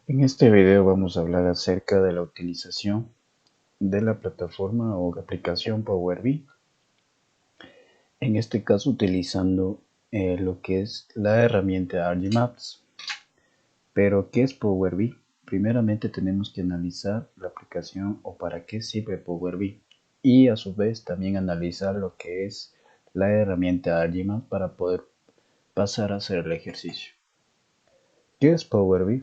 En este video vamos a hablar acerca de la utilización de la plataforma o aplicación Power BI. En este caso utilizando lo que es la herramienta Argimaps. Pero ¿qué es Power BI? Primeramente tenemos que analizar la aplicación o para qué sirve Power BI. Y a su vez también analizar lo que es la herramienta Argimaps para poder pasar a hacer el ejercicio. ¿Qué es Power BI?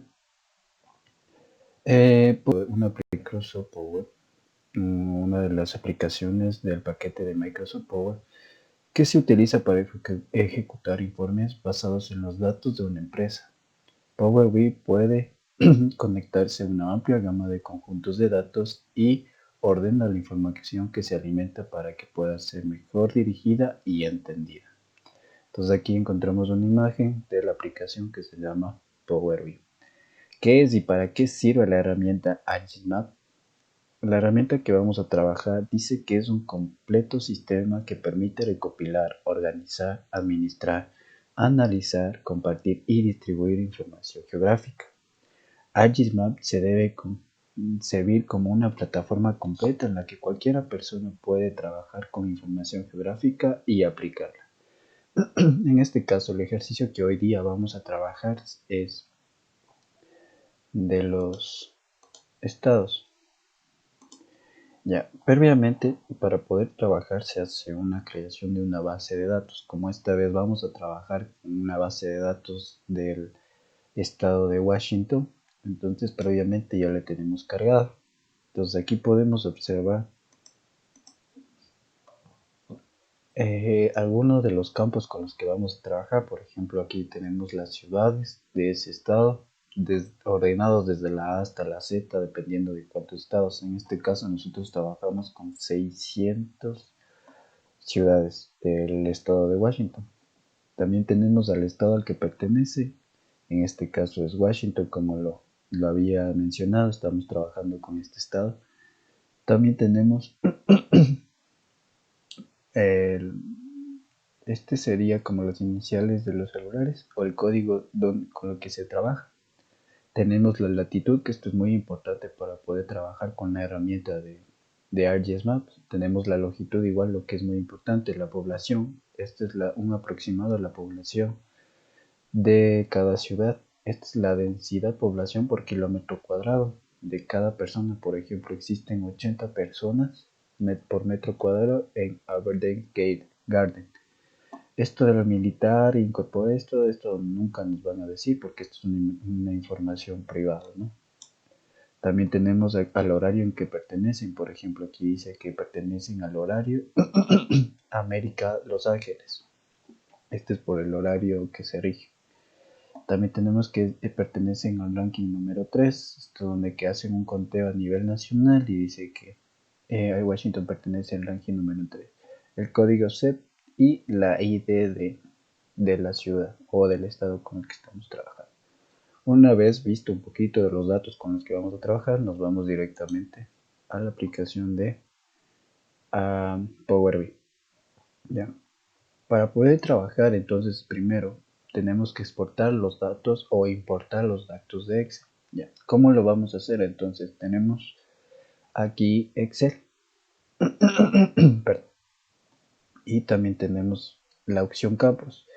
Una Microsoft Power, una de las aplicaciones del paquete de Microsoft Power que se utiliza para ejecutar informes basados en los datos de una empresa. Power BI puede conectarse a una amplia gama de conjuntos de datos y ordena la información que se alimenta para que pueda ser mejor dirigida y entendida. Entonces aquí encontramos una imagen de la aplicación que se llama Power BI. ¿Qué es y para qué sirve la herramienta Agilmap? La herramienta que vamos a trabajar dice que es un completo sistema que permite recopilar, organizar, administrar, analizar, compartir y distribuir información geográfica. ArcGISMap se debe servir como una plataforma completa en la que cualquier persona puede trabajar con información geográfica y aplicarla. En este caso, el ejercicio que hoy día vamos a trabajar es de los estados. Ya, previamente, para poder trabajar se hace una creación de una base de datos. Como esta vez vamos a trabajar con una base de datos del estado de Washington, entonces previamente ya le tenemos cargado. Entonces aquí podemos observar algunos de los campos con los que vamos a trabajar. Por ejemplo, aquí tenemos las ciudades de ese estado, ordenados desde la A hasta la Z, dependiendo de cuántos estados. En este caso nosotros trabajamos con 600 ciudades del estado de Washington. También tenemos al estado al que pertenece, en este caso es Washington, como lo había mencionado, estamos trabajando con este estado. También tenemos el, este sería como las iniciales de los celulares o el código con el que se trabaja. Tenemos la latitud, que esto es muy importante para poder trabajar con la herramienta de ArcGIS Maps. Tenemos la longitud, igual, lo que es muy importante, la población. Este es un aproximado a la población de cada ciudad. Esta es la densidad población por kilómetro cuadrado de cada persona. Por ejemplo, existen 80 personas por metro cuadrado en Aberdeen Garden. Esto de lo militar, incorpora esto nunca nos van a decir porque esto es una información privada, ¿no? También tenemos al horario en que pertenecen. Por ejemplo, aquí dice que pertenecen al horario América Los Ángeles. Este es por el horario que se rige. También tenemos que pertenecen al ranking número 3, esto donde que hacen un conteo a nivel nacional y dice que Washington pertenece al ranking número 3. El código CEP y la ID de la ciudad o del estado con el que estamos trabajando. Una vez visto un poquito de los datos con los que vamos a trabajar, nos vamos directamente a la aplicación de Power BI. ¿Ya? Para poder trabajar, entonces, primero tenemos que exportar los datos o importar los datos de Excel. ¿Ya? ¿Cómo lo vamos a hacer? Entonces, tenemos aquí Excel. Y también tenemos la opción campos.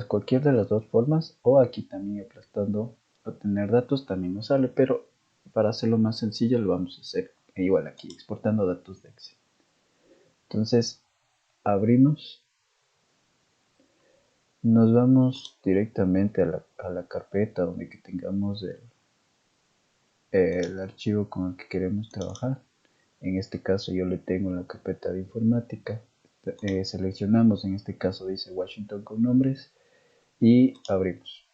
Cualquier de las dos formas, o aquí también aplastando obtener datos también nos sale, pero para hacerlo más sencillo lo vamos a hacer igual aquí, exportando datos de Excel. Entonces, abrimos. Nos vamos directamente a la carpeta donde que tengamos el archivo con el que queremos trabajar. En este caso yo le tengo la carpeta de informática. Seleccionamos, en este caso dice Washington con nombres y abrimos.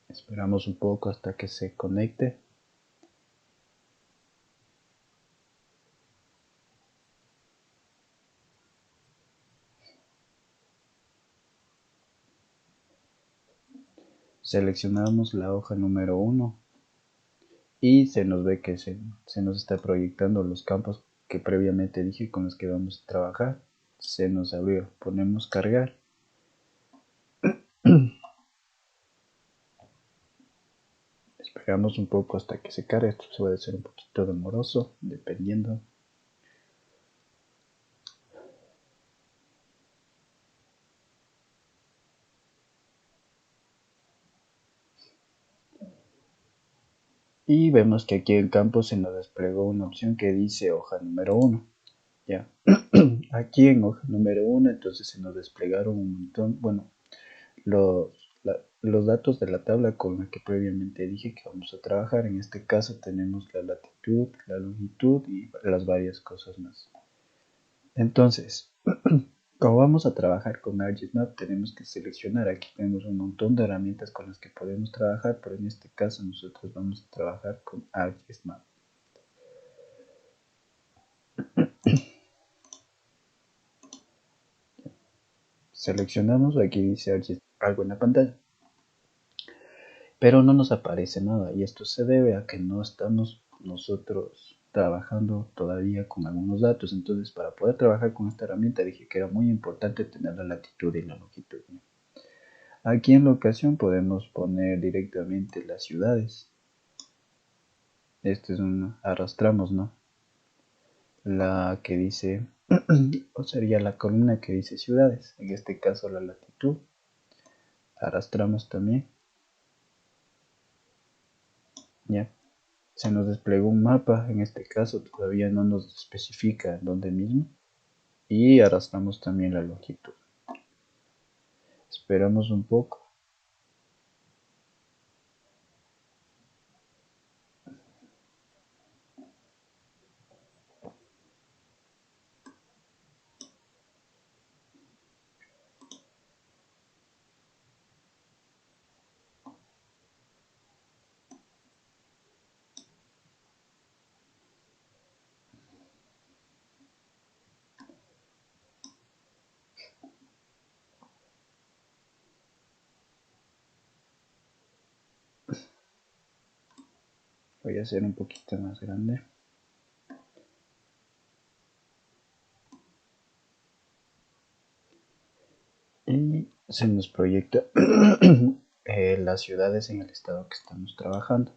Esperamos un poco hasta que se conecte. Seleccionamos la hoja número 1 y se nos ve que se nos está proyectando los campos que previamente dije con los que vamos a trabajar. Se nos abrió, ponemos cargar. Esperamos un poco hasta que se cargue. Esto puede ser un poquito demoroso, dependiendo. Y vemos que aquí en campo se nos desplegó una opción que dice hoja número 1. Ya. Aquí en hoja número 1 entonces se nos desplegaron un montón, bueno, los, los datos de la tabla con la que previamente dije que vamos a trabajar. En este caso tenemos la latitud, la longitud y las varias cosas más. Entonces, como vamos a trabajar con ArcGIS tenemos que seleccionar. Aquí tenemos un montón de herramientas con las que podemos trabajar, pero en este caso nosotros vamos a trabajar con ArcGIS. Seleccionamos, aquí dice ArcGIS algo en la pantalla, pero no nos aparece nada, y esto se debe a que no estamos nosotros trabajando todavía con algunos datos. Entonces, para poder trabajar con esta herramienta dije que era muy importante tener la latitud y la longitud. Aquí en la ocasión podemos poner directamente las ciudades. Este es un arrastramos, ¿no? La que dice, o sería la columna que dice ciudades, en este caso la latitud. Arrastramos también. Ya. Se nos desplegó un mapa, en este caso todavía no nos especifica dónde mismo. Y arrastramos también la longitud. Esperamos un poco. Voy a hacer un poquito más grande. Y se nos proyecta las ciudades en el estado que estamos trabajando.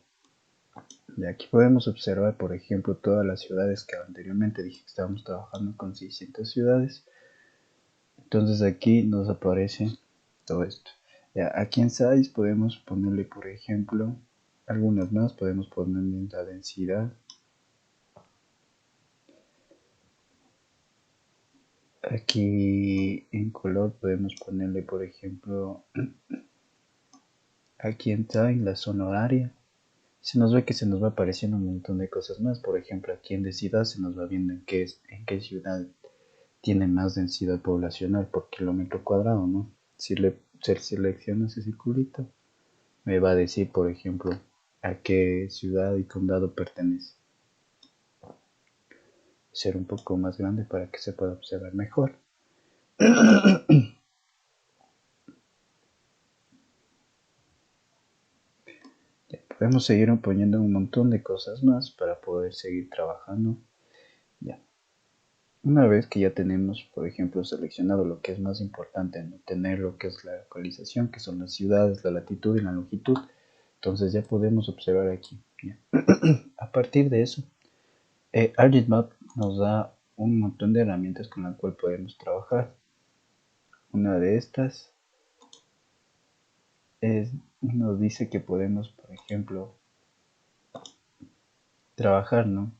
De aquí podemos observar, por ejemplo, todas las ciudades que anteriormente dije que estábamos trabajando con 600 ciudades. Entonces aquí nos aparece todo esto. Ya, aquí en Size podemos ponerle, por ejemplo, algunas más. Podemos ponerle la densidad. Aquí en color podemos ponerle, por ejemplo, aquí en Time, la zona horaria. Se nos ve que se nos va apareciendo un montón de cosas más. Por ejemplo, aquí en densidad se nos va viendo en qué ciudad tiene más densidad poblacional por kilómetro cuadrado, ¿no? Si se selecciona ese circulito, me va a decir, por ejemplo, a qué ciudad y condado pertenece. Ser un poco más grande para que se pueda observar mejor. Ya, podemos seguir poniendo un montón de cosas más para poder seguir trabajando. Ya. Una vez que ya tenemos, por ejemplo, seleccionado lo que es más importante, ¿no? Tener lo que es la localización, que son las ciudades, la latitud y la longitud, entonces ya podemos observar aquí. ¿Ya? A partir de eso, ArcGIS nos da un montón de herramientas con las cuales podemos trabajar. Una de estas nos dice que podemos, por ejemplo, trabajar, ¿no?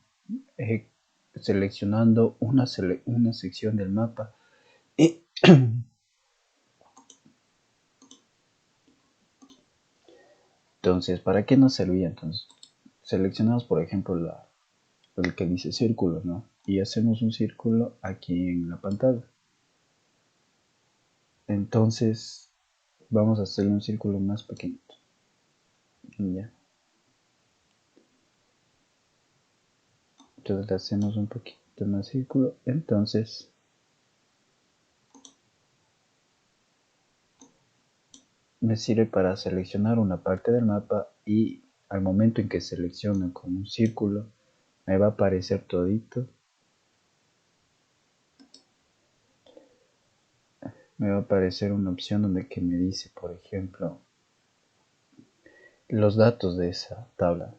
Seleccionando una sección del mapa. Y entonces, ¿para qué nos servía? Entonces, seleccionamos, por ejemplo, el que dice círculo, ¿no? Y hacemos un círculo aquí en la pantalla. Entonces, vamos a hacer un círculo más pequeñito. Ya. Entonces le hacemos un poquito más círculo. Entonces, me sirve para seleccionar una parte del mapa y al momento en que selecciono con un círculo, me va a aparecer todito. Me va a aparecer una opción donde que me dice, por ejemplo, los datos de esa tabla.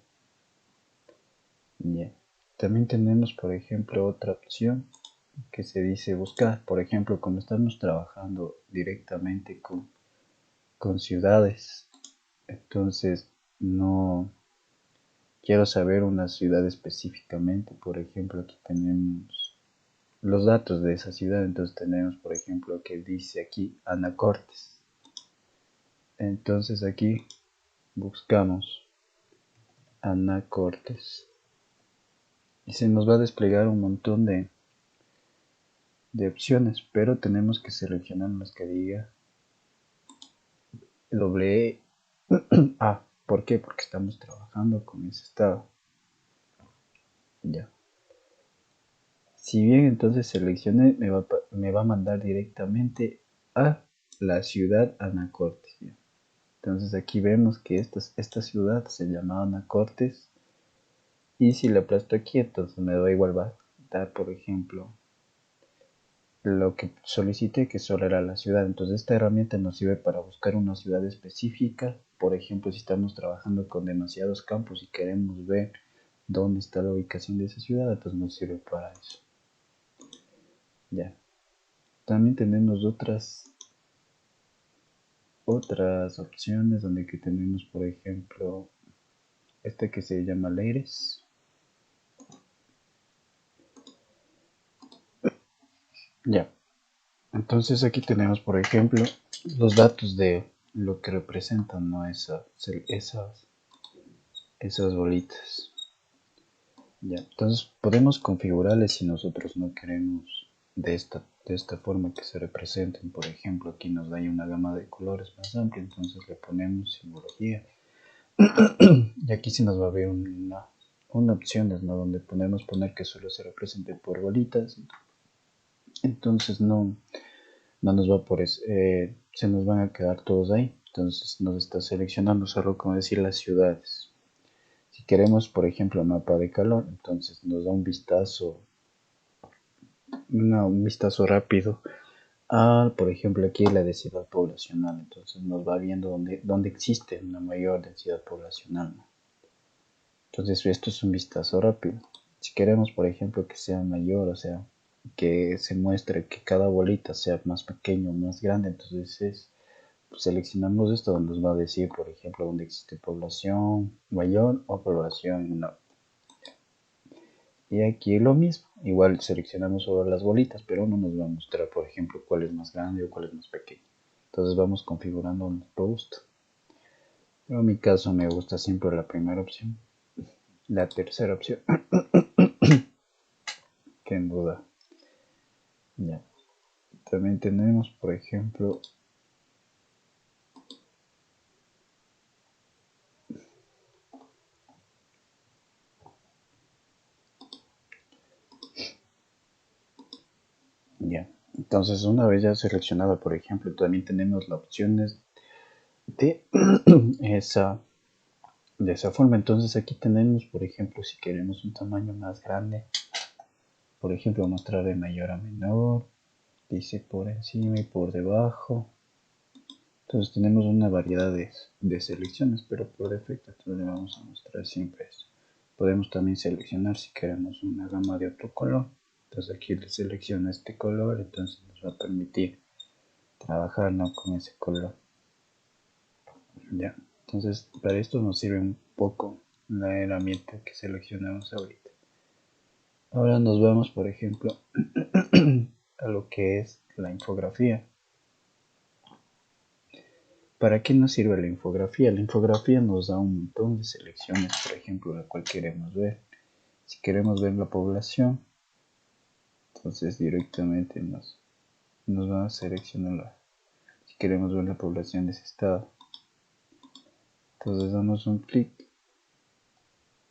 Bien. También tenemos, por ejemplo, otra opción que se dice buscar. Por ejemplo, como estamos trabajando directamente con ciudades, entonces no quiero saber una ciudad específicamente. Por ejemplo, aquí tenemos los datos de esa ciudad. Entonces tenemos, por ejemplo, que dice aquí Anacortes. Entonces aquí buscamos Anacortes y se nos va a desplegar un montón de opciones, pero tenemos que seleccionar las que diga doble A. ¿Por qué? Porque estamos trabajando con ese estado. Ya. Si bien entonces seleccioné, me va a mandar directamente a la ciudad Anacortes. ¿Ya? Entonces aquí vemos que esta ciudad se llama Anacortes. Y si le aplasto aquí, entonces me da igual, va a dar, por ejemplo, lo que solicité, que solo era la ciudad. Entonces esta herramienta nos sirve para buscar una ciudad específica. Por ejemplo, si estamos trabajando con demasiados campos y queremos ver dónde está la ubicación de esa ciudad, entonces nos sirve para eso. Ya. También tenemos otras opciones donde que tenemos, por ejemplo, este que se llama Leires. Ya. Entonces aquí tenemos, por ejemplo, los datos de lo que representan, ¿no? Esas bolitas. Ya. Entonces podemos configurarles si nosotros no queremos de esta forma que se representen. Por ejemplo, aquí nos da una gama de colores más amplia, entonces le ponemos simbología. Y aquí se nos va a ver una opción, ¿no? Donde podemos poner que solo se represente por bolitas. Entonces no nos va por eso, se nos van a quedar todos ahí. Entonces nos está seleccionando solo como decir las ciudades. Si queremos, por ejemplo, mapa de calor, entonces nos da un vistazo rápido a, por ejemplo, aquí la densidad poblacional. Entonces nos va viendo dónde existe una mayor densidad poblacional, ¿no? Entonces esto es un vistazo rápido. Si queremos, por ejemplo, que sea mayor, o sea, que se muestre que cada bolita sea más pequeño o más grande, entonces seleccionamos esto donde nos va a decir, por ejemplo, donde existe población mayor o población menor. Y aquí lo mismo, igual seleccionamos solo las bolitas, pero no nos va a mostrar, por ejemplo, cuál es más grande o cuál es más pequeño. Entonces vamos configurando a nuestro gusto. Pero en mi caso me gusta siempre la primera opción. La tercera opción, que en duda. Ya. También tenemos, por ejemplo, ya. Entonces, una vez ya seleccionado, por ejemplo, también tenemos las opciones de esa, de esa forma. Entonces, aquí tenemos, por ejemplo, si queremos un tamaño más grande, por ejemplo, mostrar de mayor a menor, dice por encima y por debajo. Entonces, tenemos una variedad de selecciones, pero por defecto, entonces le vamos a mostrar siempre eso. Podemos también seleccionar si queremos una gama de otro color. Entonces aquí le selecciona este color, entonces nos va a permitir trabajar, ¿no?, con ese color. Ya. Entonces para esto nos sirve un poco la herramienta que seleccionamos ahorita. Ahora nos vamos, por ejemplo, a lo que es la infografía. ¿Para qué nos sirve la infografía? La infografía nos da un montón de selecciones, por ejemplo, la cual queremos ver. Si queremos ver la población, entonces directamente nos va a seleccionar si queremos ver la población de ese estado. Entonces damos un clic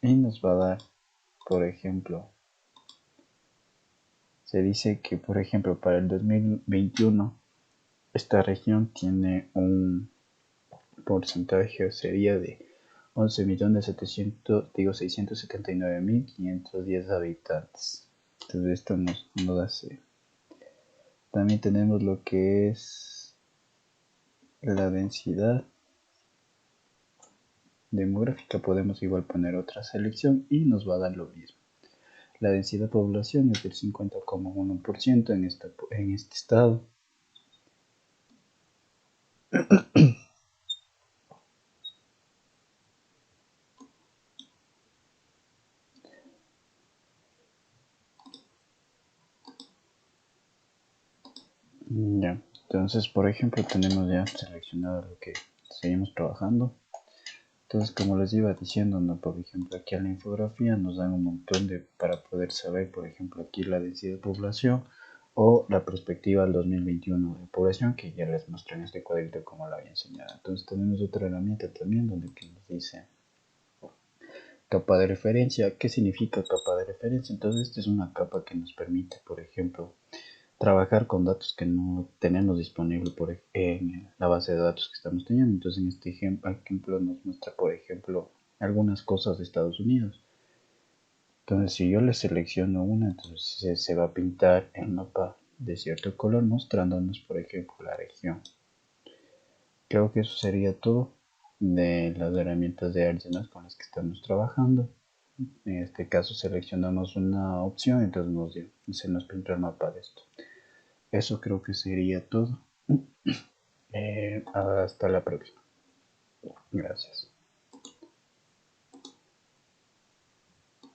y nos va a dar, por ejemplo, se dice que, por ejemplo, para el 2021 esta región tiene un porcentaje, sería de 11.679.510 habitantes. Entonces esto nos hace. También tenemos lo que es la densidad demográfica podemos igual poner otra selección y nos va a dar lo mismo. La densidad de población es del 50,1% en este estado. Ya, entonces por ejemplo tenemos ya seleccionado lo que seguimos trabajando. Entonces, como les iba diciendo, ¿no? Por ejemplo, aquí en la infografía nos dan un montón para poder saber, por ejemplo, aquí la densidad de población o la perspectiva del 2021 de población, que ya les mostré en este cuadrito como la había enseñado. Entonces, tenemos otra herramienta también donde que nos dice capa de referencia. ¿Qué significa capa de referencia? Entonces, esta es una capa que nos permite, por ejemplo, trabajar con datos que no tenemos disponible en la base de datos que estamos teniendo. Entonces, en este ejemplo nos muestra, por ejemplo, algunas cosas de Estados Unidos. Entonces, si yo le selecciono una, entonces se va a pintar el mapa de cierto color mostrándonos, por ejemplo, la región. Creo que eso sería todo de las herramientas de ArcGIS con las que estamos trabajando. En este caso seleccionamos una opción, entonces se nos pinta el mapa de esto. Eso creo que sería todo. Hasta la próxima. Gracias.